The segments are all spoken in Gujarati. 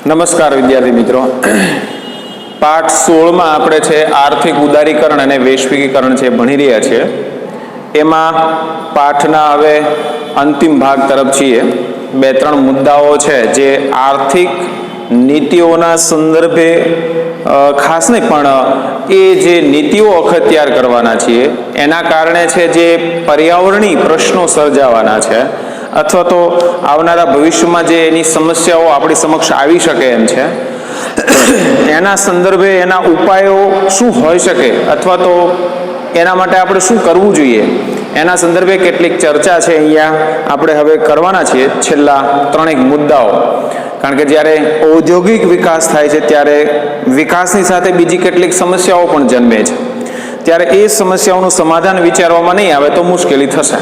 નમસ્કાર વિદ્યાર્થી મિત્રો, પાઠ 16માં આપણે છે આર્થિક ઉદારીકરણ અને વૈશ્વિકીકરણ છે ભણી રહ્યા છીએ. એમાં પાઠના હવે અંતિમ ભાગ તરફ છીએ. બે ત્રણ મુદ્દાઓ છે જે આર્થિક નીતિઓના સંદર્ભે ખાસ નહીં પણ એ જે નીતિઓ અખત્યાર કરવાના છીએ એના કારણે છે જે પર્યાવરણીય પ્રશ્નો સર્જાવાના છે અથવા તો આવનારા ભવિષ્યમાં જે એની સમસ્યાઓ આપણી સમક્ષ આવી શકે એમ છે એના સંદર્ભે એના ઉપાયો શું હોઈ શકે અથવા તો એના માટે આપણે શું કરવું જોઈએ એના સંદર્ભે કેટલીક ચર્ચા છે અહીંયા આપણે હવે કરવાના છીએ. છેલ્લા ત્રણેક મુદ્દાઓ, કારણ કે જ્યારે ઔદ્યોગિક વિકાસ થાય છે ત્યારે વિકાસની સાથે બીજી કેટલીક સમસ્યાઓ પણ જન્મે છે. ત્યારે એ સમસ્યાઓનું સમાધાન વિચારવામાં નહીં આવે તો મુશ્કેલી થશે.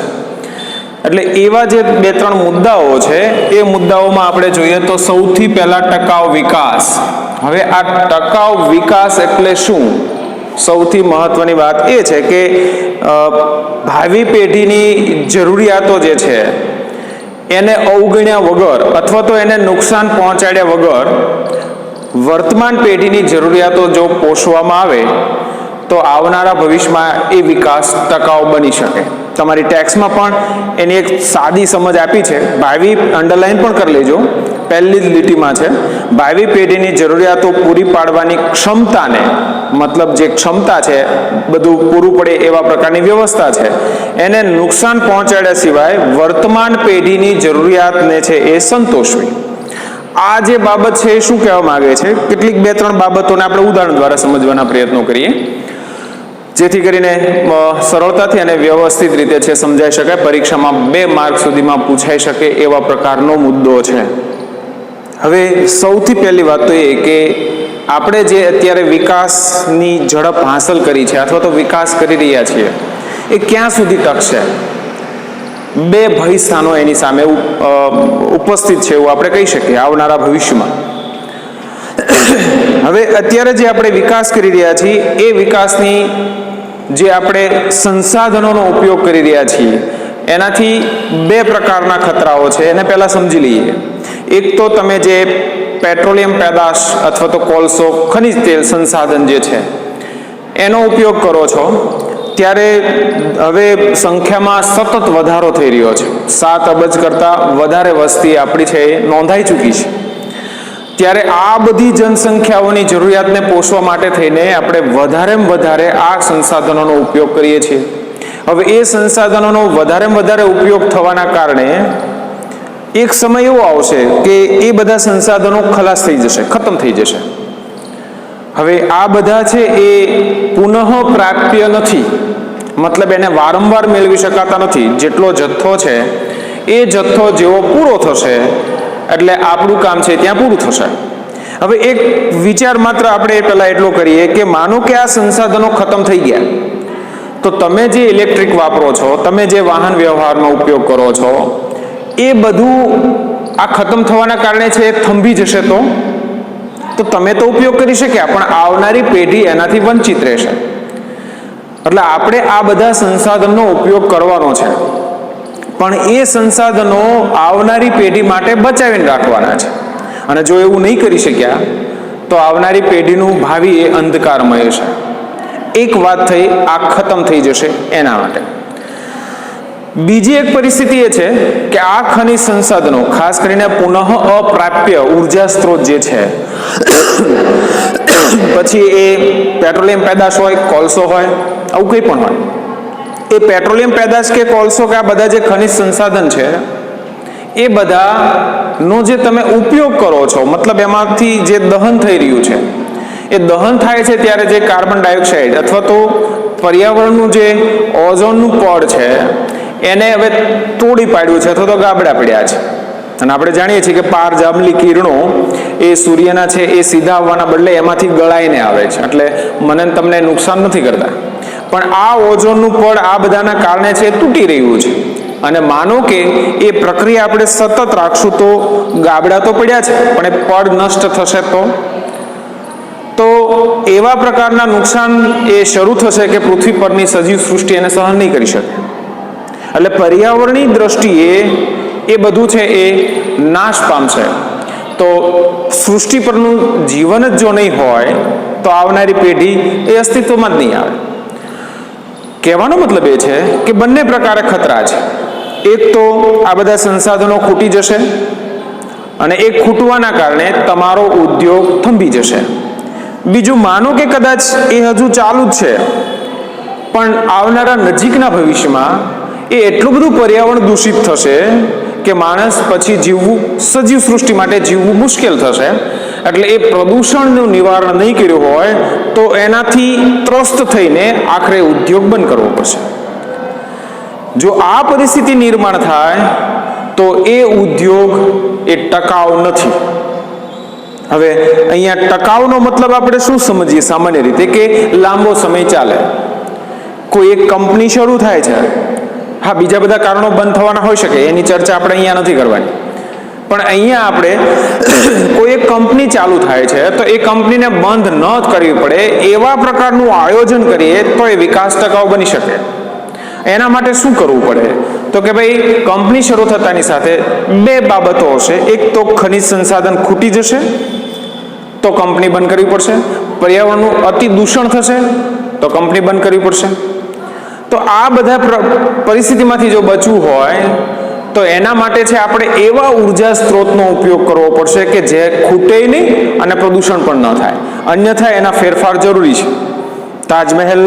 એટલે એવા જે બે ત્રણ મુદ્દાઓ છે એ મુદ્દાઓમાં આપણે જોઈએ તો સૌથી પહેલા ટકાઉ વિકાસ. હવે આ ટકાઉ વિકાસ એટલે શું? સૌથી મહત્વની વાત એ છે કે ભાવિ પેઢીની જરૂરિયાતો જે છે એને અવગણ્યા વગર અથવા તો એને નુકસાન પહોંચાડ્યા વગર વર્તમાન પેઢીની જરૂરિયાતો જો પોષવામાં આવે તો આવનારા ભવિષ્યમાં એ વિકાસ ટકાઉ બની શકે. તમારી ટેક્સમાં પણ એની એક સાદી સમજ આપી છે, ભાવિ અંડરલાઈન પણ કરી લેજો, પહેલી જ લીટીમાં છે. ભાવિ પેઢીની જરૂરિયાતો પૂરી પાડવાની ક્ષમતાને, મતલબ જે ક્ષમતા છે બધું પૂરું પડે એવા પ્રકારની વ્યવસ્થા છે, એને નુકસાન પહોંચાડ્યા સિવાય વર્તમાન પેઢીની જરૂરિયાતને છે એ સંતોષવી. આ જે બાબત છે એ શું કહેવા માંગે છે? કેટલીક બે ત્રણ બાબતોને આપણે ઉદાહરણ દ્વારા સમજવાના પ્રયત્નો કરીએ જેથી કરીને સરળતાથી અને વ્યવસ્થિત રીતે છે સમજાઈ શકાય. પરીક્ષામાં 2 માર્ક સુધીમાં પૂછાઈ શકે એવા પ્રકારનો મુદ્દો છે. હવે સૌથી પહેલી વાત તો એ કે આપણે જે અત્યારે વિકાસની ઝડપ હાંસલ કરી છે અથવા તો વિકાસ કરી રહ્યા છીએ એ ક્યાં સુધી ટકશે? 2 ભય સ્થાનો એની સામે ઉપસ્થિત છે એવું આપણે કહી શકીએ આવનારા ભવિષ્યમાં. હવે અત્યારે જે આપણે વિકાસ કરી રહ્યા છીએ એ વિકાસની જે આપણે સંસાધનોનો ઉપયોગ કરી રહ્યા છીએ એનાથી 2 પ્રકારના ખતરાઓ છે. એને પહેલા સમજી લઈએ. એક તો તમે જે પેટ્રોલિયમ પેદાશ અથવા તો કોલસો, ખનિજ તેલ સંસાધન જે છે એનો ઉપયોગ કરો છો ત્યારે હવે સંખ્યામાં સતત વધારો થઈ રહ્યો છે. 7 અબજ કરતાં વધારે વસ્તી આપણી છે એ નોંધાઈ ચૂકી છે. ત્યારે આ બધી જનસંખ્યાઓની જરૂરિયાતને પોષવા માટે થઈને આપણે વધારેમાં વધારે આ સંસાધનોનો ઉપયોગ કરીએ છીએ. હવે એ સંસાધનોનો વધારેમાં વધારે ઉપયોગ થવાના કારણે એક સમય એવો આવશે કે એ બધા સંસાધનો ખલાસ થઈ જશે, ખતમ થઈ જશે. હવે આ બધા છે એ પુનઃ પ્રાપ્ય નથી, મતલબ એને વારંવાર મેળવી શકાતા નથી. જેટલો જથ્થો છે એ જથ્થો જેવો પૂરો થશે એટલે આપણું કામ છે ત્યાં પૂરું થશે. હવે એક વિચાર માત્ર આપણે પહેલા એટલો કરીએ કે માનો કે આ સંસાધનો ખતમ થઈ ગયા તો તમે જે ઇલેક્ટ્રિક વાપરો છો, તમે જે વાહન વ્યવહારનો ઉપયોગ કરો છો એ બધું આ ખતમ થવાના કારણે છે થંભી જશે તો તમે તો ઉપયોગ કરી શક્યા પણ આવનારી પેઢી એનાથી વંચિત રહેશે. એટલે આપણે આ બધા સંસાધનનો ઉપયોગ કરવાનો છે પણ એ સંસાધનો આવનારી પેઢી માટે બચાવીને રાખવાના છે. અને જો એવું નહીં કરી શક્યા તો આવનારી પેઢીનું ભાવિ એ અંધકારમય છે. એક વાત થઈ, આ ખતમ થઈ જશે એના માટે. બીજી એક પરિસ્થિતિ એ છે કે આ ખનિજ સંસાધનો, ખાસ કરીને પુનઃ અપ્રાપ્ય ઉર્જા સ્ત્રોત જે છે, પછી એ પેટ્રોલિયમ પેદાશ હોય, કોલસો હોય, આવું કંઈ પણ હોય, એ પેટ્રોલિયમ પેદાશ કે કોલસો કે આ બધા જે ખનિજ સંસાધન છે એ બધાનો જે તમે ઉપયોગ કરો છો, મતલબ એમાંથી જે દહન થઈ રહ્યું છે, એ દહન થાય છે ત્યારે જે કાર્બન ડાયોક્સાઇડ અથવા તો પર્યાવરણનું જે ઓઝોનનું પડ છે એને હવે તોડી પાડ્યું છે અથવા તો ગાબડા પડ્યા છે. અને આપણે જાણીએ છીએ કે પારજાંબલી કિરણો એ સૂર્યના છે એ સીધા આવવાના બદલે એમાંથી ગળાઈને આવે છે, એટલે મને તમને નુકસાન નથી કરતા. પણ આ ઓઝોનનું પડ આ બધાના કારણે છે તૂટી રહ્યું છે. અને માનો કે એ પ્રક્રિયા આપણે સતત રાખશું તો ગાબડા તો પડ્યા છે પણ એ પડ નષ્ટ થશે તો એવા પ્રકારના નુકસાન એ શરૂ થશે કે પૃથ્વી પરની સજીવ સૃષ્ટિ એને સહન નહીં કરી શકે. એટલે પર્યાવરણની દ્રષ્ટિએ એ બધું છે એ નાશ પામશે. તો સૃષ્ટિ પરનું જીવન જ જો નહીં હોય તો આવનારી પેઢી એ અસ્તિત્વમાં જ નહીં આવે. કહેવાનો મતલબ એ છે કે બંને પ્રકારે ખતરા છે. એક તો આ બધા સંસાધનો ખૂટી જશે અને એક ખૂટવાના કારણે તમારો ઉદ્યોગ થંભી જશે. બીજું, માનો કે કદાચ એ હજુ ચાલુ જ છે, પણ આવનારા નજીકના ભવિષ્યમાં એ એટલું બધું પર્યાવરણ દૂષિત થશે કે માણસ પછી જીવવું, સજીવ સૃષ્ટિ માટે જીવવું મુશ્કેલ થશે. એટલે એ પ્રદૂષણનું નિવારણ નહીં કર્યું હોય તો એનાથી ત્રસ્ત થઈને આખરે ઉદ્યોગ બંધ કરવો પડશે. જો આ પરિસ્થિતિ નિર્માણ થાય તો એ ઉદ્યોગ એ ટકાઉ નથી. હવે અહીંયા ટકાઉનો મતલબ આપણે શું સમજીએ સામાન્ય રીતે કે લાંબો સમય ચાલે. કોઈ એક કંપની શરૂ થાય છે, હા, બીજા બધા કારણો બંધ થવાના હોઈ શકે, એની ચર્ચા આપણે અહીંયા નથી કરવાની. પણ અહીંયા આપણે કોઈ એક કંપની ચાલુ થાય છે તો એ કંપનીને બંધ ન કરવી પડે એવા પ્રકારનું આયોજન કરીએ તો એ વિકાસ ટકાઉ બની શકે. એના માટે શું કરવું પડે તો કે ભાઈ, કંપની શરૂ થતાની સાથે બે બાબતો હશે. એક તો ખનિજ સંસાધન ખૂટી જશે તો કંપની બંધ કરવી પડશે. પર્યાવરણનું અતિ દૂષણ થશે તો કંપની બંધ કરવી પડશે. તો આ બધા પરિસ્થિતિમાંથી જો બચવું હોય તો એના માટે છે આપણે એવા ઉર્જા સ્ત્રોતનો ઉપયોગ કરવો પડશે કે જે ખૂટે નહીં અને પ્રદૂષણ પણ ન થાય. અન્યથા એના ફેરફાર જરૂરી છે. તાજમહેલ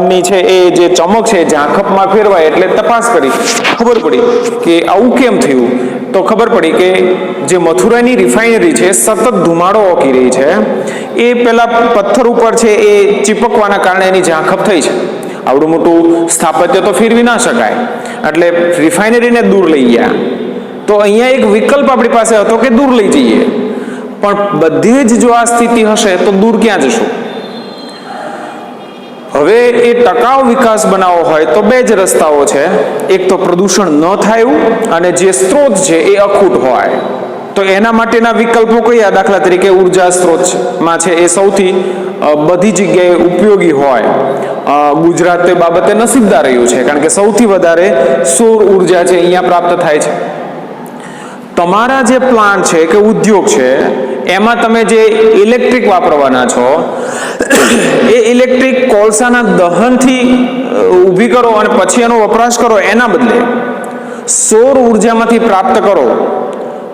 ની છે એ જે ચમક છે ઝાંખપમાં ફેરવાય એટલે તપાસ કરી, ખબર પડી કે આવું કેમ થયું. તો ખબર પડી કે જે મથુરાની રિફાઇનરી છે સતત ધુમાડો ઓકી રહી છે, એ પેલા પથ્થર ઉપર છે એ ચીપકવાના કારણે એની ઝાંખપ થઈ છે. આવડું મોટું સ્થાપત્ય તો ફેરવી ના શકાય, એટલે રિફાઇનરીને દૂર લઈ ગયા. તો અહીંયા એક વિકલ્પ આપણી પાસે હતો કે દૂર લઈ જઈએ, પણ બધી જ જો આ સ્થિતિ હશે તો દૂર ક્યાં જશું. હવે એ ટકાઉ વિકાસ બનાવવો હોય તો બે જ રસ્તાઓ છે. એક તો પ્રદૂષણ ન થાય અને જે સ્ત્રોત છે એ અખૂટ હોય. તો એના માટેના વિકલ્પો કયા? દાખલા તરીકે ઉર્જા સ્ત્રોતમાં છે એ સૌથી બધી જગ્યાએ ઉપયોગી હોય. ગુજરાત તે બાબતે નસીબદાર રહ્યું છે, કારણ કે સૌથી વધારે સૌર ઉર્જા છે અહીંયા પ્રાપ્ત થાય છે. તમારા જે પ્લાન્ટ છે કે ઉદ્યોગ છે એમાં તમે જે ઇલેક્ટ્રિક વાપરવાના છો એ ઇલેક્ટ્રિક કોલસાના દહનથી ઊભી કરો અને પછી એનો વપરાશ કરો, એના બદલે સૌર ઉર્જામાંથી પ્રાપ્ત કરો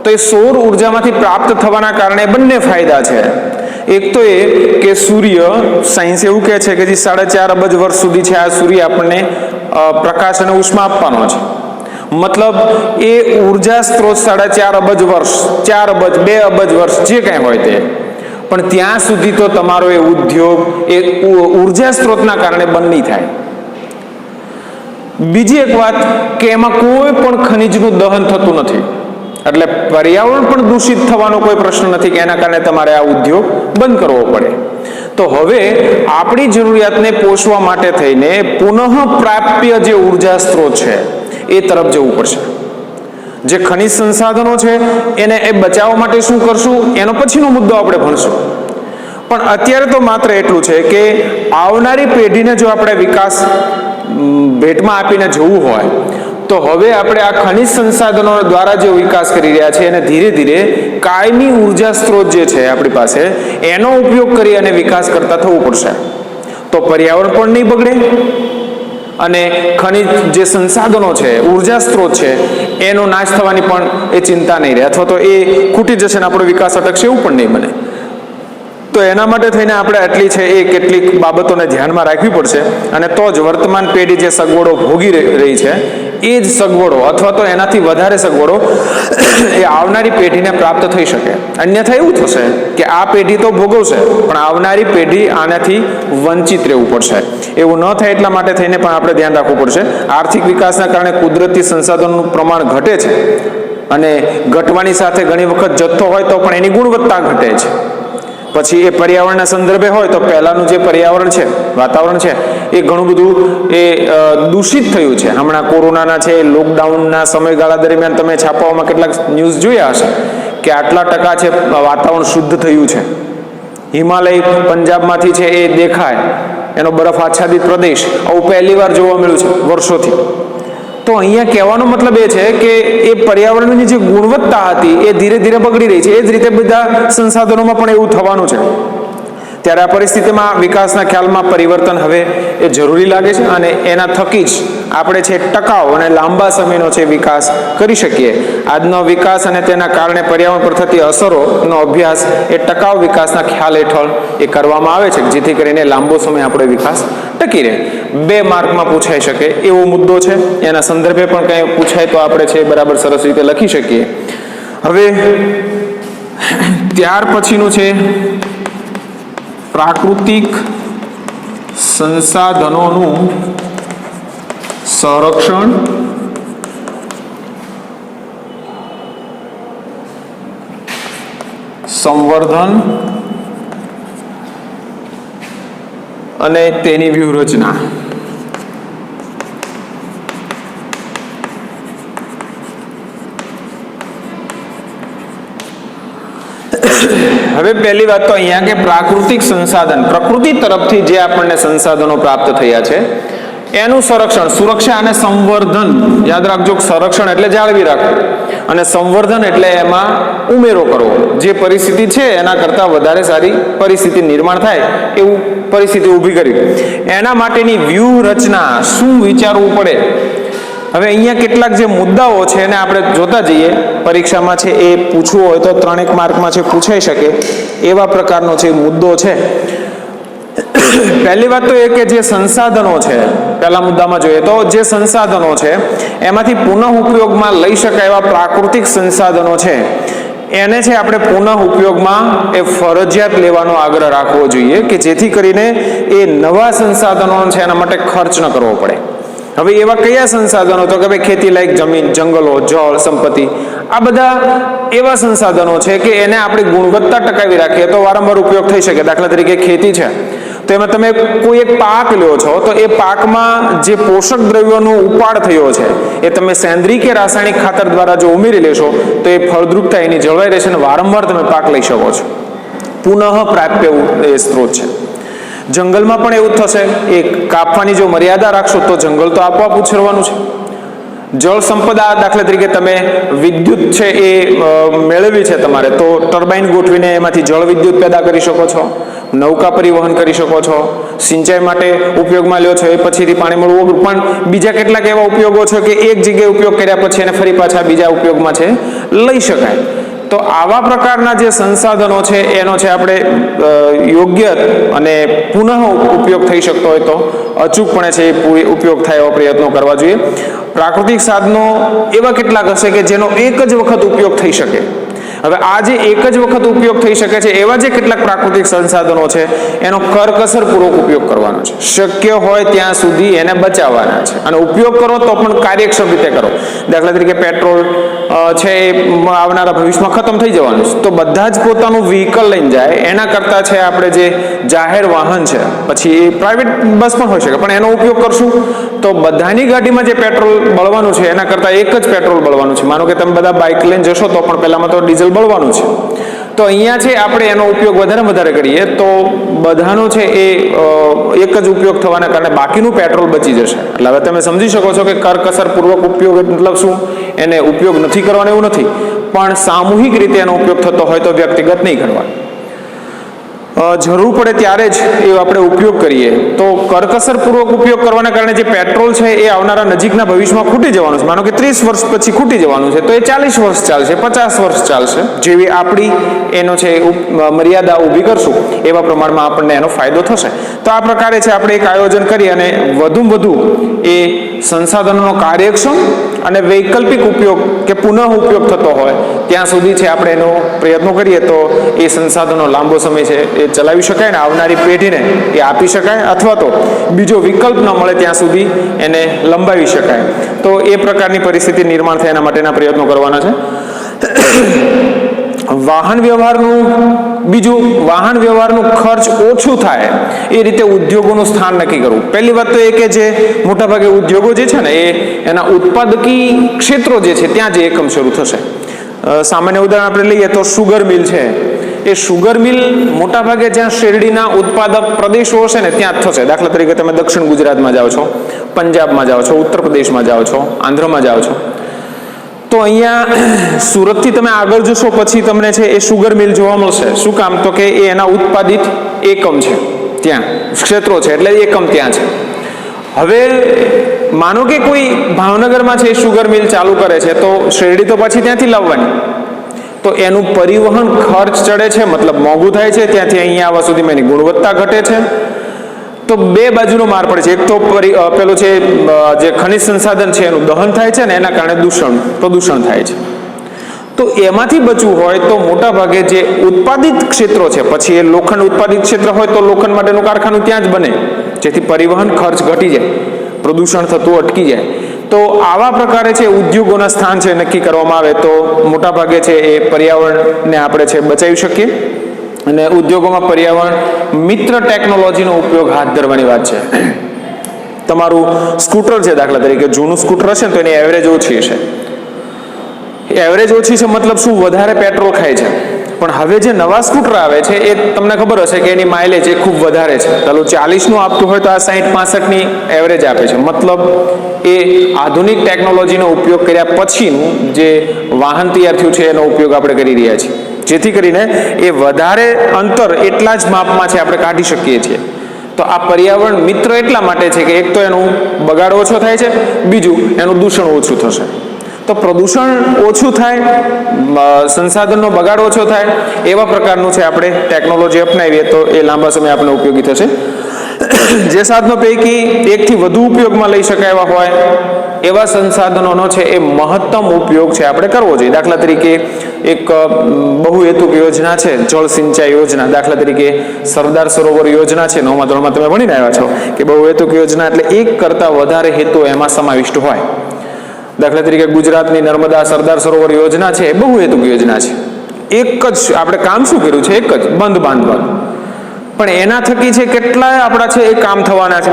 તો એ સૌર ઉર્જામાંથી પ્રાપ્ત થવાના કારણે બંને ફાયદા છે. એક તો એ કે સૂર્ય, સાયન્સ એવું કહે છે કે જે 4.5 અબજ વર્ષ સુધી છે આ સૂર્ય આપણને પ્રકાશ અને ઉષ્મા આપવાનો છે. મતલબ એ ઉર્જા સ્ત્રોત 4.5 અબજ વર્ષ, 4 અબજ, 2 અબજ વર્ષ જે કાંઈ હોય તે, પણ ત્યાં સુધી તો તમારો એ ઉદ્યોગ એ ઉર્જા સ્ત્રોતના કારણે બંધ નહીં થાય. બીજી એક વાત કે એમાં કોઈ પણ ખનિજનું દહન થતું નથી, એટલે પર્યાવરણ પણ દૂષિત થવાનો કોઈ પ્રશ્ન નથી કે એના કારણે તમારે આ ઉદ્યોગ બંધ કરવો પડે. તો હવે આપણી જરૂરિયાતને પોષવા માટે થઈને પુનઃ પ્રાપ્ય જે ઉર્જા સ્ત્રોત છે એ તરફ જવું પડશે. જે ખનિજ સંસાધનો છે એને એ બચાવવા માટે શું કરશું એનો પછીનો મુદ્દો આપણે ભણશું. પણ અત્યારે તો માત્ર એટલું છે કે આવનારી પેઢીને જો આપણે વિકાસ ભેટમાં આપીને જવું હોય તો હવે આપણે આ ખનિજ સંસાધનો દ્વારા જે વિકાસ કરી રહ્યા છીએ એને ધીરે ધીરે કાયમી ઉર્જા સ્ત્રોત જે છે આપણી પાસે એનો ઉપયોગ કરી અને વિકાસ કરતા થવું પડશે. તો પર્યાવરણ પણ નહીં બગડે અને ખનિજ જે સંસાધનો છે, ઉર્જા સ્ત્રોત છે, એનો નાશ થવાની પણ એ ચિંતા નહીં રહે, અથવા તો એ ખૂટી જશે ને આપણો વિકાસ અટકશે એવું પણ નહીં બને. તો એના માટે થઈને આપણે આટલી છે એ કેટલીક બાબતોને ધ્યાનમાં રાખવી પડશે, અને તો જ વર્તમાન પેઢી જે સગવડો ભોગી રહી છે એ જ સગવડો અથવા તો એનાથી વધારે સગવડો એ આવનારી પેઢીને પ્રાપ્ત થઈ શકે. અન્યથા એવું થશે કે આ પેઢી તો ભોગવશે પણ આવનારી પેઢી આનાથી વંચિત રહેવું પડશે. એવું ન થાય એટલા માટે થઈને પણ આપણે ધ્યાન રાખવું પડશે. આર્થિક વિકાસના કારણે કુદરતી સંસાધનોનું પ્રમાણ ઘટે છે, અને ઘટવાની સાથે ઘણી વખત જથ્થો હોય તો પણ એની ગુણવત્તા ઘટે છે. પછી એ પર્યાવરણના સંદર્ભે હોય તો પહેલાનું જે પર્યાવરણ છે, વાતાવરણ છે, એ ઘણું બધું એ દૂષિત થયું છે. હમણાં કોરોનાના છે, લોકડાઉનના સમયગાળા દરમિયાન તમે છાપાઓમાં કેટલાક ન્યૂઝ જોયા હશે કે આટલા ટકા છે વાતાવરણ શુદ્ધ થયું છે. હિમાલય પંજાબમાંથી છે એ દેખાય, એનો બરફ આચ્છાદિત પ્રદેશ આવું પહેલી વાર જોવા મળ્યું છે વર્ષોથી. તો અહીંયા કહેવાનો મતલબ એ છે કે એ પર્યાવરણની જે ગુણવત્તા હતી એ ધીરે ધીરે બગડી રહી છે. એ જ રીતે બધા સંસાધનોમાં પણ એવું થવાનું છે. ત્યારે આ પરિસ્થિતિમાં વિકાસના ખ્યાલમાં પરિવર્તન હવે એ જરૂરી લાગે છે અને એના થકી જ આપણે છે ટકાઉ અને લાંબા સમયનો છે વિકાસ કરી શકીએ. આજનો વિકાસ અને તેના કારણે પર્યાવરણ પર થતી અસરોનો અભ્યાસ એ ટકાઉ વિકાસના ખ્યાલ હેઠળ એ કરવામાં આવે છે, જેથી કરીને લાંબો સમય આપણો વિકાસ ટકી રહે. 2 માર્કમાં પૂછાઈ શકે એવો મુદ્દો છે. એના સંદર્ભે પણ કંઈ પૂછાય તો આપણે છે બરાબર સરસ રીતે લખી શકીએ. હવે ત્યાર પછીનું છે પ્રાકૃતિક સંસાધનોનું સંરક્ષણ સંવર્ધન અને તેની વ્યૂહરચના. હવે પહેલી વાત તો અહીંયા કે પ્રાકૃતિક સંસાધન, પ્રકૃતિ તરફથી જે આપણને સંસાધનો પ્રાપ્ત થયા છે એનું સંરક્ષણ, સુરક્ષા અને સંવર્ધન. યાદ રાખજો, સંરક્ષણ એટલે જાળવી રાખવું અને સંવર્ધન એટલે એમાં ઉમેરો કરવો. જે પરિસ્થિતિ છે એના કરતાં વધારે સારી પરિસ્થિતિ નિર્માણ થાય એવું પરિસ્થિતિ ઊભી કરી, એના માટેની વ્યૂહરચના, શું વિચારવું પડે. હવે અહીંયા કેટલાક જે મુદ્દાઓ છે એને આપણે જોતા જઈએ. પરીક્ષામાં છે એ પૂછવું હોય તો 3 માર્કમાં છે પૂછાઈ શકે એવા પ્રકારનો છે મુદ્દો છે. પહેલી વાત તો એ કે જે સંસાધનો છે, પહેલા મુદ્દામાં જોઈએ તો જે સંસાધનો છે એમાંથી પુનઃ ઉપયોગમાં લઈ શકાય એવા પ્રાકૃતિક સંસાધનો છે એને છે આપણે પુનઃ ઉપયોગમાં એ ફરજિયાત લેવાનો આગ્રહ રાખવો જોઈએ કે જેથી કરીને એ નવા સંસાધનો છે એના માટે ખર્ચ ન કરવો પડે. હવે એવા કયા સંસાધનો? તો કે ભાઈ ખેતી લાયક જમીન, જંગલો, જળ, સંપત્તિ, આ બધા એવા સંસાધનો છે કે એને આપણી ગુણવત્તા ટકાવી રાખીએ તો વારંવાર ઉપયોગ થઈ શકે. દાખલા તરીકે ખેતી છે તો એમાં તમે કોઈ એક પાક લ્યો છો તો એ પાકમાં જે પોષક દ્રવ્યોનો ઉપાડ થયો છે એ તમે સેન્દ્રિય કે રાસાયણિક ખાતર દ્વારા જો ઉમેરી લેશો તો એ ફળદ્રુપતા એની જળવાઈ રહેશે અને વારંવાર તમે પાક લઈ શકો છો. પુનઃ પ્રાપ્ય એ સ્ત્રોત છે. જંગલમાં પણ એવું જ થશે. એ કાપવાની જો મર્યાદા રાખશો તો જંગલ તો આપોઆપ ઉછેરવાનું છે. જળ સંપદા, દાખલા તરીકે તમે વિદ્યુત છે એ મેળવવી છે તમારે તો ટર્બાઇન ગોઠવીને એમાંથી જળ વિદ્યુત પેદા કરી શકો છો, નૌકા પરિવહન કરી શકો છો, સિંચાઈ માટે ઉપયોગમાં લ્યો છો એ પછીથી પાણી મળવું. પણ બીજા કેટલાક એવા ઉપયોગો છે કે એક જગ્યાએ ઉપયોગ કર્યા પછી એને ફરી પાછા બીજા ઉપયોગમાં છે લઈ શકાય. તો આવા પ્રકારના જે સંસાધનો છે એનો છે આપણે યોગ્ય અને પુનઃ ઉપયોગ થઈ શકતો હોય તો અચૂકપણે છે એ ઉપયોગ થાય એવા પ્રયત્નો કરવા જોઈએ. પ્રાકૃતિક સાધનો એવા કેટલાક હશે કે જેનો એક જ વખત ઉપયોગ થઈ શકે. હવે આ જે એક જ વખત ઉપયોગ થઈ શકે છે એવા જે કેટલાક પ્રાકૃતિક સંસાધનો છે એનો કરકસરપૂર્વક ઉપયોગ કરવાનો છે. શક્ય હોય ત્યાં સુધી એને બચાવવાના છે અને ઉપયોગ કરો તો પણ કાર્યક્ષમ રીતે કરો. દાખલા તરીકે પેટ્રોલ છે એ આવનારા ભવિષ્યમાં ખતમ થઈ જવાનું છે તો બધા જ પોતાનું વ્હીકલ લઈને જાય એના કરતાં છે આપણે જે જાહેર વાહન છે, પછી એ પ્રાઇવેટ બસ પણ હોઈ શકે, પણ એનો ઉપયોગ કરશું તો બધાની ગાડીમાં જે પેટ્રોલ બળવાનું છે એના કરતાં એક જ પેટ્રોલ બળવાનું છે. માનો કે તમે બધા બાઇક લઈને જશો તો પણ પહેલામાં તો ડીઝલ બળવાનું છે. તો અહીંયા છે આપણે એનો ઉપયોગ વધારે કરીએ તો બધાનો છે એ એક જ ઉપયોગ થવાના કારણે બાકીનું પેટ્રોલ બચી જશે. એટલે હવે તમે સમજી શકો છો કે કરકસરપૂર્વક ઉપયોગ મતલબ શું? એને ઉપયોગ નથી કરવાનો એવું નથી, પણ સામૂહિક રીતે એનો ઉપયોગ થતો હોય તો વ્યક્તિગત નહીં કરવાનો. જરૂર પડે ત્યારે જ એ આપણે ઉપયોગ કરીએ તો કરકસરપૂર્વક ઉપયોગ કરવાના કારણે જે પેટ્રોલ છે એ આવનારા નજીકના ભવિષ્યમાં ખૂટી જવાનું છે. માનો કે 30 વર્ષ પછી ખૂટી જવાનું છે તો એ 40 વર્ષ ચાલશે, 50 વર્ષ ચાલશે. જેવી આપણી એનો છે મર્યાદા ઊભી કરશું એવા પ્રમાણમાં આપણને એનો ફાયદો થશે. તો આ પ્રકારે છે આપણે એક આયોજન કરી અને વધુ એ સંસાધનોનો કાર્યક્ષમ અને વૈકલ્પિક ઉપયોગ કે પુનઃ ઉપયોગ થતો હોય ત્યાં સુધી છે આપણે એનો પ્રયત્નો કરીએ તો એ સંસાધનો લાંબો સમય છે એ ચલાવી શકાય ને આવનારી પેઢીને એ આપી શકાય, અથવા તો બીજો વિકલ્પ ન મળે ત્યાં સુધી એને લંબાવી શકાય. તો એ પ્રકારની પરિસ્થિતિ નિર્માણ થાય એના માટેના પ્રયત્નો કરવાના છે. વાહન વ્યવહારનું ખર્ચ ઓછું થાય એ રીતે ઉદ્યોગોનું સ્થાન નક્કી કરવું. પહેલી વાત તો એ કે જે મોટાભાગે ઉદ્યોગો જે છે ને એના ઉત્પાદકી ક્ષેત્રો જે છે ત્યાં જે એકમ શરૂ થશે. સામાન્ય ઉદાહરણ આપણે લઈએ તો સુગર મિલ છે એ શુગર મિલ મોટાભાગે જ્યાં શેરડીના ઉત્પાદક પ્રદેશો હશે ને ત્યાં જ થશે. દાખલા તરીકે તમે દક્ષિણ ગુજરાતમાં જાઓ છો, પંજાબમાં જાઓ છો, ઉત્તર પ્રદેશમાં જાઓ છો, આંધ્રમાં જાઓ છો, તો અહીંયા સુરતથી તમે આગળ જશો પછી તમને છે એ શુગર મિલ જોવા મળશે. શું કામ? તો કે એ એના ઉત્પાદિત એકમ છે, ત્યાં ક્ષેત્રો છે, એટલે એકમ ત્યાં છે. હવે માનો કે કોઈ ભાવનગરમાં છે શુગર મિલ ચાલુ કરે છે, તો શેરડી તો પછી ત્યાંથી લાવવાની, તો એનું પરિવહન ખર્ચ ચડે છે, મતલબ મોંઘું થાય છે, ત્યાંથી અહીંયા આવવા સુધીમાં એની ગુણવત્તા ઘટે છે. તો બે બાજુનો માર પડે છે. એક તો પેલું છે જે ખનિજ સંસાધન છે એનું દહન થાય છે ને એના કારણે પ્રદૂષણ થાય છે. તો એમાંથી બચવું હોય તો મોટા ભાગે જે ઉત્પાદિત ક્ષેત્રો છે, પછી એ લોખંડ ઉત્પાદિત ક્ષેત્ર હોય તો લોખંડ માટેનું કારખાનું ત્યાં જ બને, જેથી પરિવહન ખર્ચ ઘટી જાય, પ્રદૂષણ થતું અટકી જાય. તો આવા પ્રકારે છે ઉદ્યોગોના સ્થાન છે નક્કી કરવામાં આવે તો મોટા ભાગે છે એ પર્યાવરણને આપણે છે બચાવી શકીએ. અને ઉદ્યોગોમાં પર્યાવરણ મિત્ર ટેકનોલોજીનો ઉપયોગ હાથ ધરવાની વાત છે. તમારું સ્કૂટર છે, દાખલા તરીકે જૂનું સ્કૂટર હશે ને તો એની એવરેજ ઓછી છે. એવરેજ ઓછી છે મતલબ શું? વધારે પેટ્રોલ ખાય છે. પણ હવે જે નવા સ્કૂટર આવે છે એ તમને ખબર હશે કે એની માઇલેજ એ ખૂબ વધારે છે. ચાલો 40નું આપતું હોય તો આ 60-65ની એવરેજ આપે છે. મતલબ એ આધુનિક ટેકનોલોજીનો ઉપયોગ કર્યા પછીનું જે વાહન તૈયાર થયું છે એનો ઉપયોગ આપણે કરી રહ્યા છીએ, જેથી કરીને એ વધારે અંતર એટલા જ માપમાં છે આપણે કાઢી શકીએ છીએ. તો આ પર્યાવરણ મિત્ર એટલા માટે છે કે એક તો એનું બગાડ ઓછો થાય છે, બીજું એનું દૂષણ ઓછું થશે. તો પ્રદૂષણ ઓછું થાય, સંસાધનનો બગાડ ઓછો થાય, એવા પ્રકારનું છે આપણે ટેકનોલોજી અપનાવીએ તો એ લાંબા સમય આપણે ઉપયોગી થશે. જે સાધનો પૈકી એકથી વધુ ઉપયોગમાં લઈ શકાય એવા હોય એવા સંસાધનોનો છે એ મહત્તમ ઉપયોગ છે આપણે કરવો જોઈએ. દાખલા તરીકે એક બહુહેતુક યોજના છે જળ સિંચાઈ યોજના. દાખલા તરીકે સરદાર સરોવર યોજના છે, 9મા ધોરણમાં તમે ભણીને આવ્યા છો કે બહુહેતુક યોજના એટલે એક કરતાં વધારે હેતુ એમાં સમાવિષ્ટ હોય. દાખલા તરીકે ગુજરાતની નર્મદા સરદાર સરોવર યોજના છે એ બહુહેતુક યોજના છે. એક જ આપણે કામ શું કર્યું છે? એક જ બંધ બાંધવાનું. પણ એના થકી છે કેટલાય આપણા છે એ કામ થવાના છે.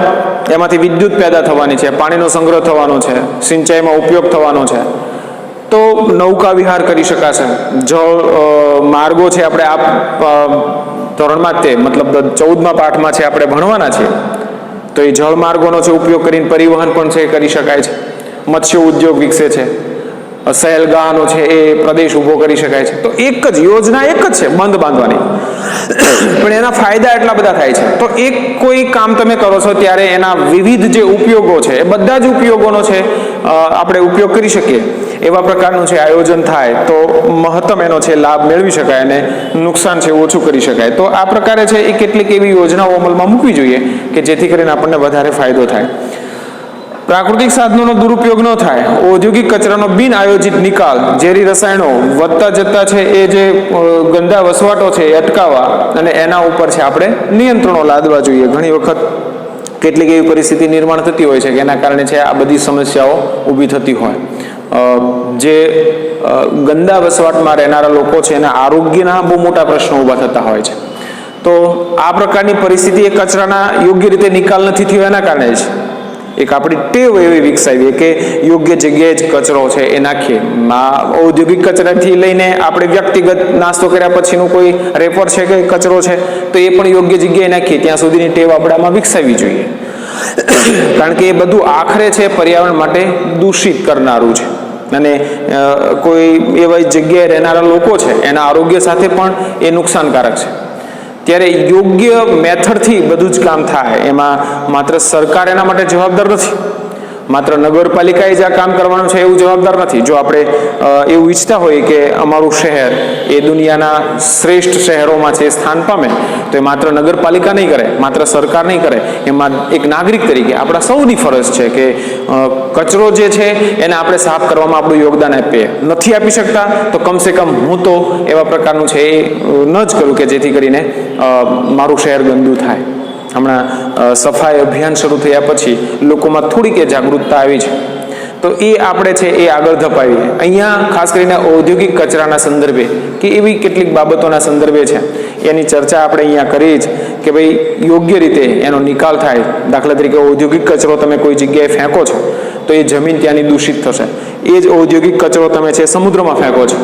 એમાંથી વિદ્યુત પેદા થવાની છે, પાણીનો સંગ્રહ થવાનો છે, સિંચાઈમાં ઉપયોગ થવાનો છે. તો નૌકા વિહાર કરી શકાશે. જળ માર્ગો છે આપણે આ ધોરણમાં તે મતલબ 14મા પાઠમાં છે આપણે ભણવાના છે. તો એ જળ માર્ગોનો છે ઉપયોગ કરીને પરિવહન પણ છે કરી શકાય છે. મત્સ્ય ઉદ્યોગ વિકસે છે, સહેલગાહનો છે એ પ્રદેશ ઊભો કરી શકાય છે. તો એક જ યોજના એક જ છે બંધ બાંધવાની, પણ એના ફાયદા એટલા બધા થાય છે. તો એક કોઈ કામ તમે કરો છો ત્યારે એના વિવિધ જે ઉપયોગો છે એ બધા જ ઉપયોગોનો છે આપણે ઉપયોગ કરી શકીએ એવા પ્રકારનું છે આયોજન થાય તો મહત્તમ એનો છે લાભ મેળવી શકાય અને નુકસાન છે ઓછું કરી શકાય. તો આ પ્રકારે છે એ કેટલીક એવી યોજનાઓ અમલમાં મૂકવી જોઈએ કે જેથી કરીને આપણને વધારે ફાયદો થાય. પ્રાકૃતિક સાધનોનો દુરુપયોગ ન થાય, ઔદ્યોગિક કચરાનો બિન આયોજિત નિકાલ, ઝેરી રસાયણો વધતા જતા છે એ જે ગંદા વસવાટો છે એ અટકાવવા અને એના ઉપર છે આપણે નિયંત્રણો લાદવા જોઈએ. ઘણી વખત કેટલીક એવી પરિસ્થિતિ નિર્માણ થતી હોય છે કે એના કારણે છે આ બધી સમસ્યાઓ ઊભી થતી હોય. જે ગંદા વસવાટમાં રહેનારા લોકો છે એના આરોગ્યના બહુ મોટા પ્રશ્નો ઊભા થતા હોય છે. તો આ પ્રકારની પરિસ્થિતિ એ કચરાના યોગ્ય રીતે નિકાલ નથી થયો એના કારણે જ એક આપણી ટેવ એવી વિકસાવીએ કે યોગ્ય જગ્યાએ જ કચરો છે એ નાખીએ. ઔદ્યોગિક કચરાથી લઈને આપણે વ્યક્તિગત નાસ્તો કર્યા પછીનું કોઈ રેપર છે કે કચરો છે તો એ પણ યોગ્ય જગ્યાએ નાખીએ ત્યાં સુધીની ટેવ આપણે આમાં વિકસાવવી જોઈએ. કારણ કે એ બધું આખરે છે પર્યાવરણ માટે દૂષિત કરનારું છે અને કોઈ એવા જગ્યાએ રહેનારા લોકો છે એના આરોગ્ય સાથે પણ એ નુકસાનકારક છે. ત્યારે યોગ્ય મેથડથી બધું જ કામ થાય એમાં માત્ર સરકાર એના માટે જવાબદાર નથી, માત્ર નગરપાલિકાએ જ આ કામ કરવાનું છે એવું જવાબદાર નથી. જો આપણે એવું ઈચ્છતા હોઈએ કે અમારું શહેર એ દુનિયાના શ્રેષ્ઠ શહેરોમાં છે સ્થાન પામે તો એ માત્ર નગરપાલિકા નહીં કરે, માત્ર સરકાર નહીં કરે, એમાં એક નાગરિક તરીકે આપણા સૌની ફરજ છે કે કચરો જે છે એને આપણે સાફ કરવામાં આપણું યોગદાન આપીએ. નથી આપી શકતા તો કમસે કમ હું તો એવા પ્રકારનું છે એ ન જ કરું કે જેથી કરીને મારું શહેર ગંદુ થાય. હમણાં સફાઈ અભિયાન શરૂ થયા પછી લોકોમાં થોડીક એ જાગૃતતા આવી છે તો એ આપણે છે એ આગળ ધપાવીએ. અહીંયા ખાસ કરીને ઔદ્યોગિક કચરાના સંદર્ભે કે એવી કેટલીક બાબતોના સંદર્ભે છે એની ચર્ચા આપણે અહીંયા કરી જ કે ભાઈ યોગ્ય રીતે એનો નિકાલ થાય. દાખલા તરીકે ઔદ્યોગિક કચરો તમે કોઈ જગ્યાએ ફેંકો છો તો એ જમીન ત્યાંની દૂષિત થશે. એ જ ઔદ્યોગિક કચરો તમે છે સમુદ્રમાં ફેંકો છો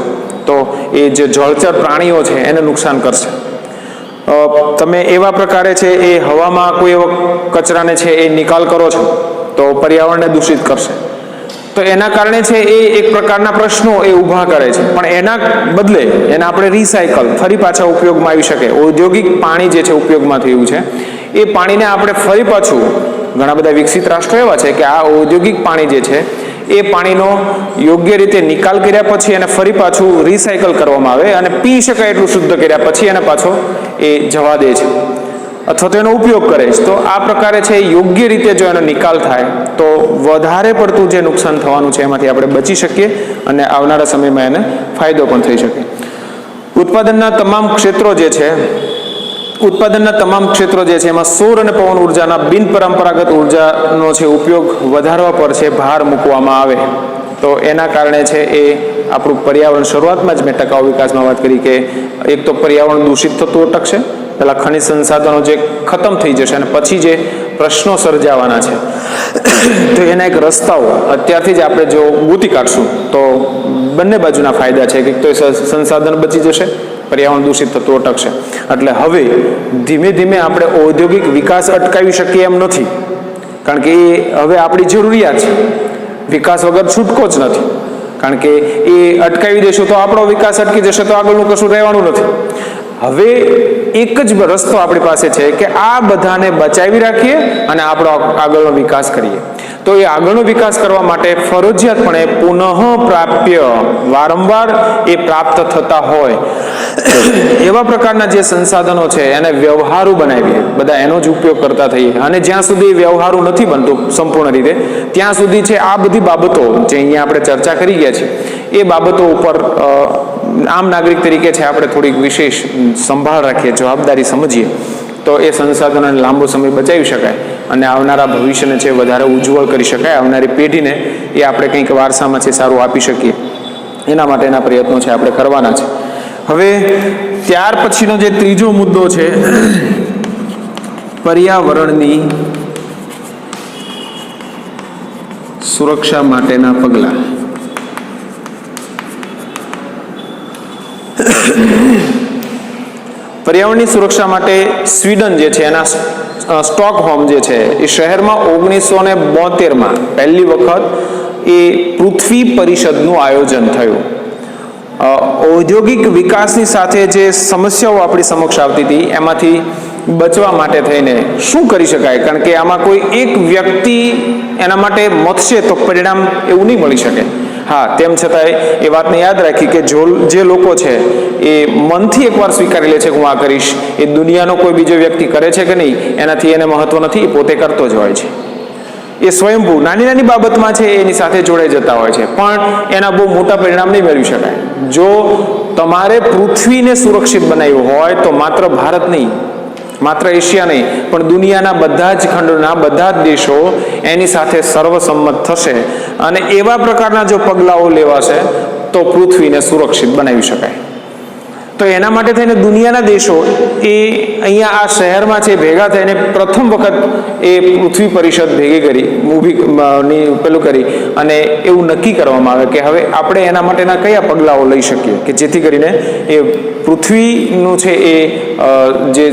તો એ જે જળચર પ્રાણીઓ છે એને નુકસાન કરશે. તમે એવા પ્રકારે છે એ હવામાં કોઈ એવો કચરાને છે એ નિકાલ કરો છો તો પર્યાવરણને દૂષિત કરશે. તો એના કારણે છે એ એક પ્રકારના પ્રશ્નો એ ઊભા કરે છે, પણ એના બદલે એને આપણે રિસાયકલ ફરી પાછા ઉપયોગમાં આવી શકે. ઔદ્યોગિક પાણી જે છે ઉપયોગમાં થયું છે એ પાણીને આપણે ફરી પાછું, ઘણા બધા વિકસિત રાષ્ટ્રો એવા છે કે આ ઔદ્યોગિક પાણી જે છે એ પાણીનો યોગ્ય રીતે નિકાલ કર્યા પછી એને ફરી પાછું રિસાયકલ કરવામાં આવે અને પી શકાય એટલું શુદ્ધ કર્યા પછી એને પાછો એ જવા દે છે અથવા તો એનો ઉપયોગ કરે છે. તો આ પ્રકારે છે યોગ્ય રીતે જો એનો નિકાલ થાય તો વધારે પડતું જે નુકસાન થવાનું છે એમાંથી આપણે બચી શકીએ અને આવનારા સમયમાં એને ફાયદો પણ થઈ શકે. ઉત્પાદનના તમામ ક્ષેત્રો જે છે એમાં સૌર અને પવન ઉર્જાના બિનપરંપરાગત ઉર્જાનો છે ઉપયોગ વધારવા પર છે ભાર મૂકવામાં આવે તો એના કારણે છે એ આપણું પર્યાવરણ, શરૂઆતમાં જ મેં ટકાઉ વિકાસમાં વાત કરી કે એક તો પર્યાવરણ દૂષિત થતું અટકશે, પેલા ખનિજ સંસાધનો જે ખતમ થઈ જશે અને પછી જે પ્રશ્નો સર્જાવાના છે તો એના એક રસ્તાઓ અત્યારથી જ આપણે જો ગોતી કાઢશું તો બંને બાજુના ફાયદા છે કે તો સંસાધન બચી જશે, પર્યાવરણ દૂષિત થતું અટકશે. એટલે હવે ધીમે ધીમે આપણે ઔદ્યોગિક વિકાસ અટકાવી શકીએ એમ નથી, કારણ કે એ હવે આપણી જરૂરિયાત છે. વિકાસ વગર છૂટકો જ નથી, કારણ કે એ અટકાવી દેશું તો આપણો વિકાસ અટકી જશે તો આગળનું કશું રહેવાનું નથી. હવે એક જ રસ્તો આપણી પાસે છે કે આ બધાને બચાવી રાખીએ અને આપણો આગળનો વિકાસ કરીએ. તો એ આગળનો વિકાસ કરવા માટે ફરજિયાતપણે પુનઃ પ્રાપ્ય, વારંવાર એ પ્રાપ્ત થતા હોય એવા પ્રકારના જે સંસાધનો છે એને વ્યવહારુ બનાવીએ, બધા એનો જ ઉપયોગ કરતા થઈએ. અને જ્યાં સુધી વ્યવહારુ નથી બનતું સંપૂર્ણ રીતે ત્યાં સુધી છે આ બધી બાબતો જે અહીંયા આપણે ચર્ચા કરી ગયા છે એ બાબતો ઉપર આમ નાગરિક તરીકે છે આપણે થોડીક વિશેષ સંભાળ રાખીએ, જવાબદારી સમજીએ તો એ સંસાધનોને લાંબો સમય બચાવી શકાય અને આવનારા ભવિષ્યને છે વધારે ઉજ્જવળ કરી શકાય. આવનારી પેઢીને એ આપણે કંઈક વારસામાં છે સારું આપી શકીએ, એના માટેના પ્રયત્નો છે આપણે કરવાના છે. હવે ત્યાર પછીનો જે ત્રીજો મુદ્દો છે પર્યાવરણની સુરક્ષા માટેના પગલાં. પર્યાવરણની સુરક્ષા માટે સ્વીડન જે છે એના સ્ટોકહોમ જે છે એ શહેરમાં 1972માં પહેલી વખત એ પૃથ્વી પરિષદનું આયોજન થયું. ઔદ્યોગિક વિકાસની સાથે જે સમસ્યાઓ આપણી સમક્ષ આવતી હતી એમાંથી બચવા માટે થઈને શું કરી શકાય, કારણ કે આમાં કોઈ એક વ્યક્તિ એના માટે મથશે તો પરિણામ એવું નહીં મળી શકે. હા, તેમ છતાંય એ વાતને યાદ રાખી કે જે લોકો છે એ મનથી એકવાર સ્વીકારી લે છે કે હું આ કરીશ, એ દુનિયાનો કોઈ બીજો વ્યક્તિ કરે છે કે નહીં એનાથી એને મહત્વ નથી, એ પોતે કરતો જ હોય છે. એ સ્વયંભૂ નાની નાની બાબતમાં છે એની સાથે જોડાઈ જતા હોય છે, પણ એના બહુ મોટા પરિણામ નહીં મેળવી શકાય. જો તમારે પૃથ્વીને સુરક્ષિત બનાવ્યું હોય તો માત્ર ભારત નહીં, માત્ર એશિયા નહીં, પણ દુનિયાના બધા જ ખંડોના બધા જ દેશો એની સાથે સર્વસંમત થશે અને એવા પ્રકારના જો પગલાઓ લેવાશે તો પૃથ્વીને સુરક્ષિત બનાવી શકાય. તો એના માટે થઈને દુનિયાના દેશો એ અહીંયા આ શહેરમાં છે ભેગા થઈને પ્રથમ વખત એ પૃથ્વી પરિષદ ભેગી કરી પેલું કરી અને એવું નક્કી કરવામાં આવે કે હવે આપણે એના માટેના કયા પગલાઓ લઈ શકીએ કે જેથી કરીને એ પૃથ્વીનું છે એ જે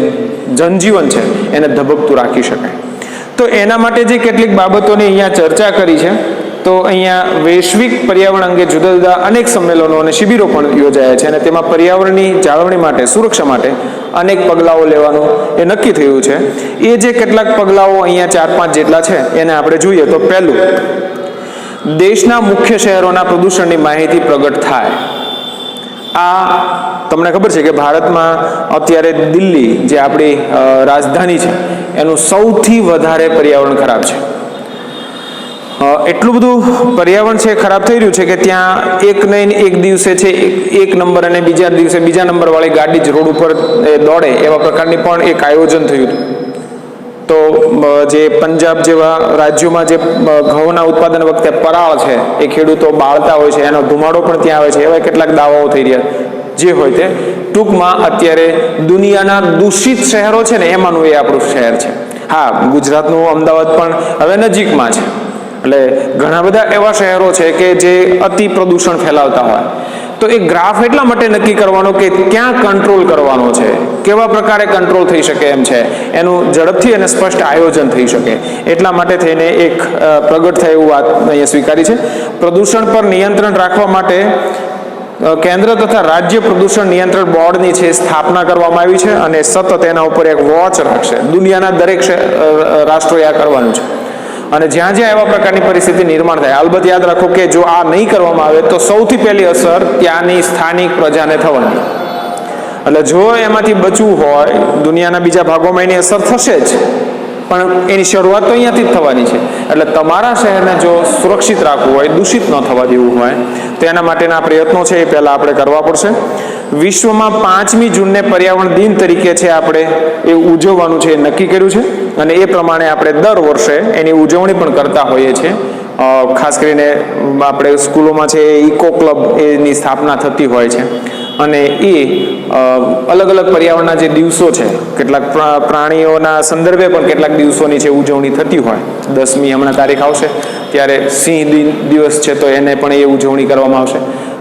જનજીવન છે એને ધબકતું રાખી શકાય. તો એના માટે જે કેટલીક બાબતોની અહીંયા ચર્ચા કરી છે, તો અહીંયા વૈશ્વિક પર્યાવરણ અંગે જુદા જુદા અનેક સંમેલનો અને શિબિરો પણ યોજાયા છે અને તેમાં પર્યાવરણની જાળવણી માટે, સુરક્ષા માટે અનેક પગલાઓ લેવાનું એ નક્કી થયું છે. એ જે કેટલાક પગલાઓ અહીંયા 4-5 જેટલા છે એને આપણે જોઈએ તો પહેલું, દેશના મુખ્ય શહેરોના પ્રદૂષણની માહિતી પ્રગટ થાય. આ તમને ખબર છે કે ભારતમાં અત્યારે દિલ્હી જે આપણી રાજધાની છે એનું સૌથી વધારે પર્યાવરણ ખરાબ છે. એટલું બધું પર્યાવરણ છે ખરાબ થઈ રહ્યું છે કે ત્યાં એક નહીં એક દિવસે છે એક નંબર અને બીજા દિવસે બીજા નંબર વાળી ગાડી જ રોડ ઉપર દોડે એવા પ્રકારની પણ એક આયોજન થયું હતું. તો જે પંજાબ જેવા રાજ્યોમાં જે ઘઉંના ઉત્પાદન વખતે પરાળ છે એ ખેડૂતો બાળતા હોય છે, એનો ધુમાડો પણ ત્યાં આવે છે, એવા કેટલાક દાવાઓ થઈ રહ્યા. જે હોય તે ટૂંકમાં અત્યારે દુનિયાના દૂષિત શહેરો છે ને એમાંનું એ આપણું શહેર છે. હા, ગુજરાતનું અમદાવાદ પણ હવે નજીકમાં છે, એટલે ઘણા બધા એવા શહેરો છે કે જે અતિ પ્રદૂષણ ફેલાવતા હોય. તો એ ગ્રાફ એટલા માટે નક્કી કરવાનો કે ક્યાં કંટ્રોલ કરવાનો છે, કેવા પ્રકારે કંટ્રોલ થઈ શકે એમ છે, એનું ઝડપથી અને સ્પષ્ટ આયોજન થઈ શકે એટલા માટે થઈને એક પ્રગટ થાય એવું વાત અહીંયા સ્વીકારી છે. પ્રદૂષણ પર નિયંત્રણ રાખવા માટે કેન્દ્ર તથા રાજ્ય પ્રદૂષણ નિયંત્રણ બોર્ડની છે સ્થાપના કરવામાં આવી છે અને સતત એના ઉપર એક વોચ રાખશે. દુનિયાના દરેક રાષ્ટ્રોએ આ કરવાનું છે અને જ્યાં જ્યાં એવા પ્રકારની પરિસ્થિતિ નિર્માણ થાય, અલબત્ત યાદ રાખો કે જો આ નહીં કરવામાં આવે તો સૌથી પહેલી અસર ત્યાંની સ્થાનિક પ્રજાને થવાની. એટલે જો એમાંથી બચવું હોય, દુનિયાના બીજા ભાગોમાં એની અસર થશે જ, પણ એની શરૂઆત તો અહીંયાથી જ થવાની છે. એટલે તમારા શહેરને જો સુરક્ષિત રાખવું હોય, દૂષિત ન થવા દેવું હોય, તો એના માટેના પ્રયત્નો છે એ પહેલા આપણે કરવા પડશે. વિશ્વમાં 5મી જૂનને પર્યાવરણ દિન તરીકે છે આપણે એ ઉજવવાનું છે એ નક્કી કર્યું છે અને એ પ્રમાણે આપણે દર વર્ષે એની ઉજવણી પણ કરતા હોઈએ છીએ. ખાસ કરીને આપણે સ્કૂલોમાં છે ઇકો ક્લબ એની સ્થાપના થતી હોય છે અને એ અલગ અલગ પર્યાવરણના જે દિવસો છે, કેટલાક પ્રાણીઓના સંદર્ભે પણ કેટલાક દિવસોની છે ઉજવણી થતી હોય. 10મી હમણાં તારીખ આવશે ત્યારે સિંહ દિવસ છે તો એને પણ એ ઉજવણી કરવામાં આવશે.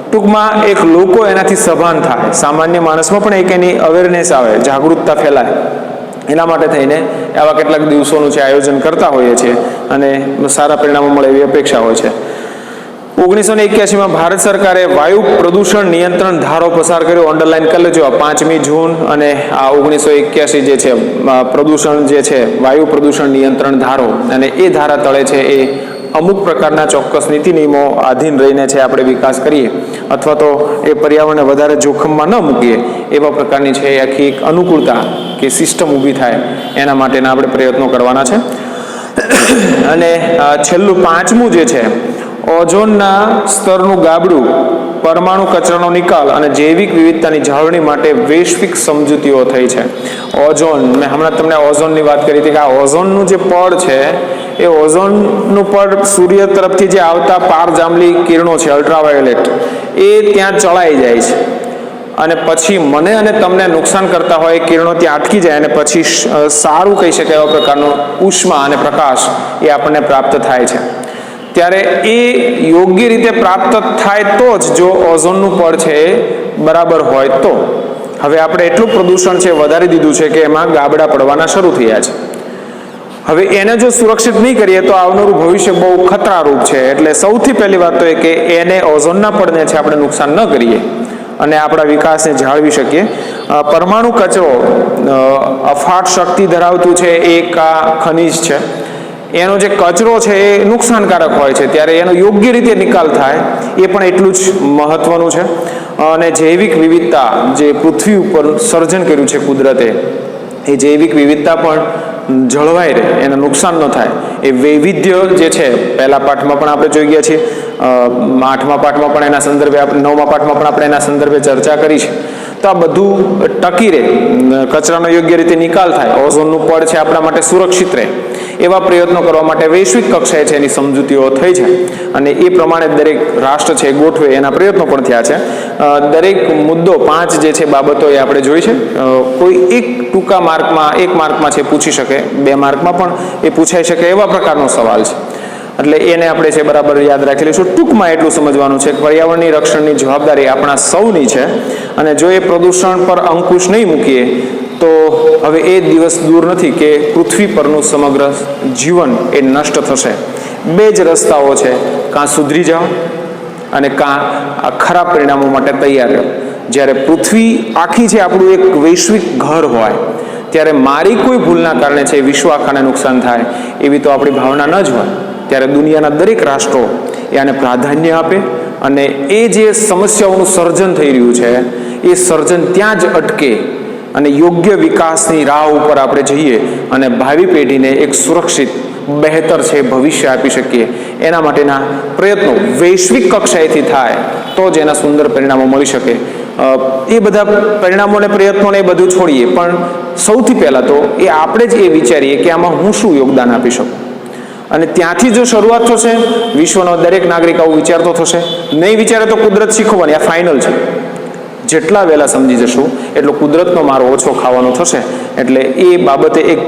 ટૂંકમાં એક લોકો એનાથી સભાન થાય, સામાન્ય માણસમાં પણ એક એની અવેરનેસ આવે, જાગૃતતા ફેલાય, એના માટે થઈને આવા કેટલાક દિવસોનું છે આયોજન કરતા હોઈએ છીએ અને સારા પરિણામો મળે એવી અપેક્ષા હોય છે. 1981માં ભારત સરકારે વાયુ પ્રદૂષણ નિયંત્રણ ધારો પસાર કર્યો. અંડરલાઈન કરી લેજો, 5મી જૂન અને આ 1981 જે છે પ્રદૂષણ જે છે વાયુ પ્રદૂષણ નિયંત્રણ ધારો, અને એ ધારા તળે છે એ અમુક પ્રકારના ચોક્કસ નીતિ નિયમો આધીન રહીને છે આપણે વિકાસ કરીએ અથવા તો એ પર્યાવરણને વધારે જોખમમાં ન મૂકીએ એવા પ્રકારની છે એ આખી એક અનુકૂળતા કે સિસ્ટમ ઊભી થાય એના માટેના આપણે પ્રયત્નો કરવાના છે. અને છેલ્લું 5મું જે છે ઓઝોનના સ્તરનું ગાબડું, પરમાણુ કચરાનો નિકાલ અને જૈવિક વિવિધતાની જાળવણી માટે વૈશ્વિક સમજૂતીઓ થઈ છે. ઓઝોન, મેં હમણાં તમને ઓઝોનની વાત કરી હતી કે આ ઓઝોનનું જે પડ છે એ ઓઝોનનું પડ સૂર્ય તરફથી જે આવતા પારજાંબલી કિરણો છે અલ્ટ્રાવાયોલેટ, એ ત્યાં ચડાઈ જાય છે અને પછી મને અને તમને નુકસાન કરતા હોય એ કિરણો ત્યાં અટકી જાય અને પછી સારું કહી શકાય એવા પ્રકારનો ઉષ્મા અને પ્રકાશ એ આપણને પ્રાપ્ત થાય છે. ત્યારે એ યોગ્ય રીતે પ્રાપ્ત થાય તો જ જો ઓઝોનનું પડ છે એ બરાબર હોય તો. હવે આપણે એટલું પ્રદૂષણ છે વધારી દીધું છે કે એમાં ગાબડા પડવાના શરૂ થયા છે. હવે એને જો સુરક્ષિત નહીં કરીએ તો આવનારું ભવિષ્ય બહુ ખતરારૂપ છે. એટલે સૌથી પહેલી વાત તો એ કે એને ઓઝોનના પડને છે આપણે નુકસાન ન કરીએ અને આપણા વિકાસને જાળવી શકીએ. પરમાણુ કચરો અફાટ શક્તિ ધરાવતું છે, એક આ ખનિજ છે. એનો જે કચરો છે એ નુકસાનકારક હોય છે, ત્યારે એનો યોગ્ય રીતે નિકાલ થાય એ પણ એટલું જ મહત્વનું છે. અને જૈવિક વિવિધતા જે પૃથ્વી ઉપર સર્જન કર્યું છે કુદરતે, એ જૈવિક વિવિધતા પણ જળવાઈ રહે, એને નુકસાન ન થાય. એ વૈવિધ્ય જે છે પહેલા પાઠમાં પણ આપણે જોઈ ગયા છીએ, 8મા પાઠમાં પણ એના સંદર્ભે આપણે 9મા પાઠમાં પણ આપણે એના સંદર્ભે ચર્ચા કરી છે. તો આ બધું ટકી રહે, કચરાનો યોગ્ય રીતે નિકાલ થાય, ઓઝોનનું પડ છે આપણા માટે સુરક્ષિત રહે, એવા પ્રયત્નો કરવા માટે વૈશ્વિક કક્ષાએ છે એની સમજૂતીઓ થઈ છે અને એ પ્રમાણે દરેક રાષ્ટ્ર છે ગોઠવે એના પ્રયત્નો પણ થયા છે. દરેક મુદ્દો 5 જે છે બાબતો એ આપણે જોઈ છે. કોઈ એક ટૂંકા માર્કમાં, 1 માર્કમાં છે પૂછી શકે, 2 માર્કમાં પણ એ પૂછાઈ શકે એવા પ્રકારનો સવાલ છે. એટલે એને આપણે છે બરાબર યાદ રાખી લઈશું. ટૂંકમાં એટલું સમજવાનું છે કે પર્યાવરણની રક્ષણની જવાબદારી આપણા સૌની છે અને જો એ પ્રદૂષણ પર અંકુશ નહીં મૂકીએ તો હવે એ દિવસ દૂર નથી કે પૃથ્વી પરનું સમગ્ર જીવન એ નષ્ટ થશે. 2 જ રસ્તાઓ છે, કાં સુધરી જાઓ અને કાં ખરાબ પરિણામો માટે તૈયાર રહો. જ્યારે પૃથ્વી આખી છે આપણું એક વૈશ્વિક ઘર હોય ત્યારે મારી કોઈ ભૂલના કારણે છે વિશ્વ આખાને નુકસાન થાય એવી તો આપણી ભાવના ન જ હોય. ત્યારે દુનિયાના દરેક રાષ્ટ્રો એ આને પ્રાધાન્ય આપે અને એ જે સમસ્યાઓનું સર્જન થઈ રહ્યું છે એ સર્જન ત્યાં જ અટકે અને યોગ્ય વિકાસની રાહ ઉપર આપણે જઈએ અને ભાવિ પેઢીને એક સુરક્ષિત બહેતર છે ભવિષ્ય આપી શકીએ. એના માટેના પ્રયત્નો વૈશ્વિક કક્ષાએથી થાય તો જ એના સુંદર પરિણામો મળી શકે. એ બધા પરિણામોને પ્રયત્નોને એ બધું છોડીએ, પણ સૌથી પહેલાં તો એ આપણે જ એ વિચારીએ કે આમાં હું શું યોગદાન આપી શકું. અને ત્યાંથી જો શરૂઆત થશે, વિશ્વનો દરેક નાગરિક આવું વિચારતો થશે. નહીં વિચારે તો કુદરત શીખવવાની, આ ફાઇનલ છે. જેટલા વહેલા સમજી જશું એટલો કુદરતનો મારો ઓછો ખાવાનો થશે. એટલે એ બાબતે એક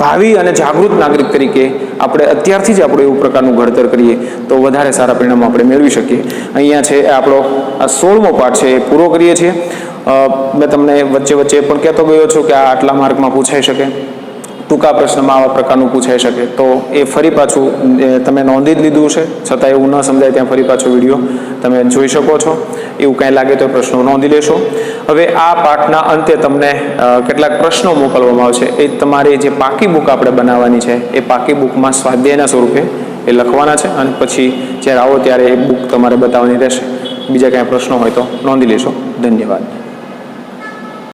ભાવિ અને જાગૃત નાગરિક તરીકે આપણે અત્યારથી જ આપણું એવું પ્રકારનું ઘડતર કરીએ તો વધારે સારા પરિણામો આપણે મેળવી શકીએ. અહીંયા છે આપણો આ 16મો પાઠ છે એ પૂરો કરીએ છીએ. મેં તમને વચ્ચે વચ્ચે પણ કહેતો ગયો છું કે આ આટલા માર્કમાં પૂછાઈ શકે, ટૂંકા પ્રશ્નમાં આવા પ્રકારનું પૂછાઈ શકે, તો એ ફરી પાછું તમે નોંધી જ લીધું છે, છતાં એવું ન સમજાય ત્યાં ફરી પાછો વિડીયો તમે જોઈ શકો છો. એવું કાંઈ લાગે તો પ્રશ્નો નોંધી લેશો. હવે આ પાઠના અંતે તમને કેટલાક પ્રશ્નો મોકલવામાં આવશે. એ તમારી જે પાકી બુક આપણે બનાવવાની છે એ પાકી બુકમાં સ્વાધ્યાયના સ્વરૂપે એ લખવાના છે અને પછી જ્યારે આવો ત્યારે એ બુક તમારે બતાવવાની રહેશે. બીજા કાંઈ પ્રશ્નો હોય તો નોંધી લેશો. ધન્યવાદ.